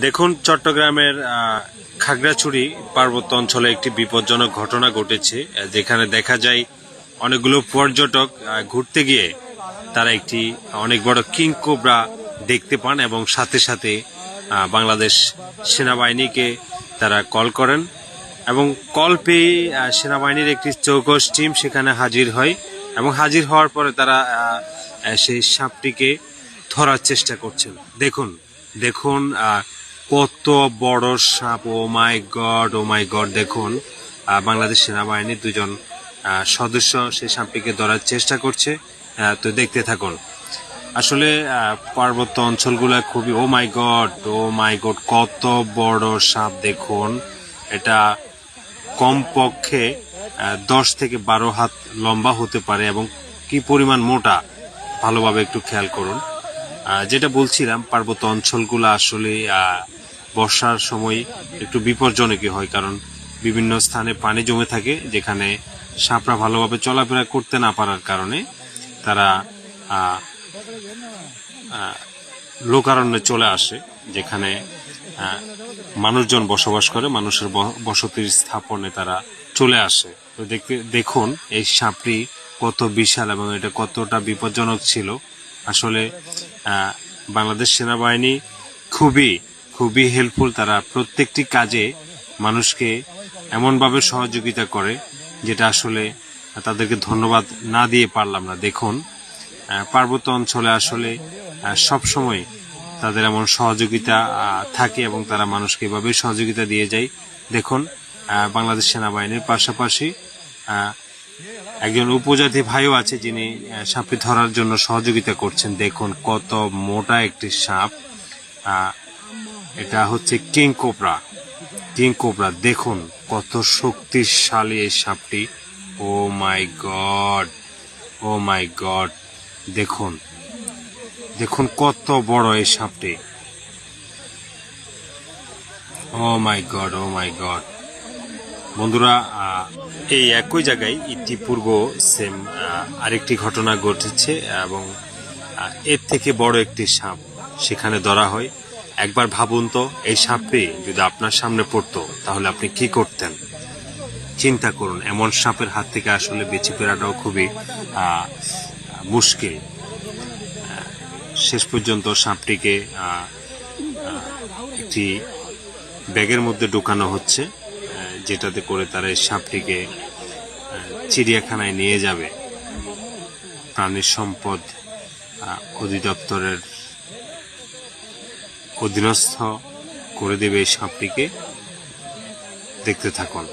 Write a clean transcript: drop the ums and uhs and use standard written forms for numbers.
দেখুন, চট্টগ্রামের খাগড়াছড়ি পার্বত্য অঞ্চলে একটি বিপজ্জনক ঘটনা ঘটেছে, যেখানে দেখা যায় অনেকগুলো পর্যটক ঘুরতে গিয়ে তারা একটি অনেক বড় কিং কোবরা দেখতে পান এবং সাথে সাথে বাংলাদেশ সেনাবাহিনীকে তারা কল করেন এবং কল পেয়ে সেনাবাহিনীর একটি চৌকস টিম সেখানে হাজির হয় এবং হাজির হওয়ার পরে তারা সেই সাপটিকে ধরার চেষ্টা করছেন। দেখুন দেখুন কত বড় সাপ! ও মাই গড! দেখুন, বাংলাদেশ সেনাবাহিনীর দুজন সদস্য সেই সাপটিকে ধরার চেষ্টা করছে। তো দেখতে থাকুন। আসলে পার্বত্য অঞ্চলগুলো খুবই ও মাই গড কত বড় সাপ! দেখুন, এটা কমপক্ষে 10 থেকে 12 হাত লম্বা হতে পারে এবং কি পরিমাণ মোটা ভালোভাবে একটু খেয়াল করুন। যেটা বলছিলাম, পার্বত্য অঞ্চলগুলো আসলে বর্ষার সময় একটু বিপজ্জনকই হয়, কারণ বিভিন্ন স্থানে পানি জমে থাকে, যেখানে সাপরা ভালোভাবে চলাফেরা করতে না পারার কারণে তারা লোকারণ্যে চলে আসে, যেখানে মানুষজন বসবাস করে, মানুষের বসতির স্থাপনে তারা চলে আসে। তো দেখুন এই সাপটি কত বিশাল এবং এটা কতটা বিপজ্জনক ছিল। আসলে বাংলাদেশ সেনাবাহিনী খুবই হেল্পফুল। তারা প্রত্যেকটি কাজে মানুষকে এমনভাবে সহযোগিতা করে, যেটা আসলে তাদেরকে ধন্যবাদ না দিয়ে পারলাম না। দেখুন, পার্বত্য অঞ্চলে আসলে সবসময় তাদের এমন সহযোগিতা থাকে এবং তারা মানুষকে এভাবে সহযোগিতা দিয়ে যায়। দেখুন, বাংলাদেশ সেনাবাহিনীর পাশাপাশি একজন উপজাতি ভাইও আছে, যিনি সাপটি ধরার জন্য সহযোগিতা করছেন। দেখুন কত মোটা একটি সাপ! এটা হচ্ছে কিং কোবরা। দেখুন কত শক্তিশালী এই সাপটি! ও মাই গড! দেখুন কত বড় এই সাপটি! ও মাই গড! বন্ধুরা, এই একই জায়গায় ইতিপূর্ব সেম আরেকটি ঘটনা ঘটেছে এবং এর থেকে বড় একটি সাপ সেখানে ধরা হয়। একবার ভাবুন তো, এই সাপটি যদি আপনার সামনে পড়তো তাহলে আপনি কি করতেন? চিন্তা করুন। এমন সাপের হাত থেকে আসলে বেঁচে ফেরাটাও খুবই মুশকিল। শেষ পর্যন্ত সাপটিকে একটি ব্যাগের মধ্যে ঢুকানো হচ্ছে, যেটাতে করে তারা এই সাপটিকে চিড়িয়াখানায় নিয়ে যাবে। প্রাণী সম্পদ অধিদপ্তরের অধীনস্থ করে দেবে এই সাপটিকে। দেখতে থাকুন।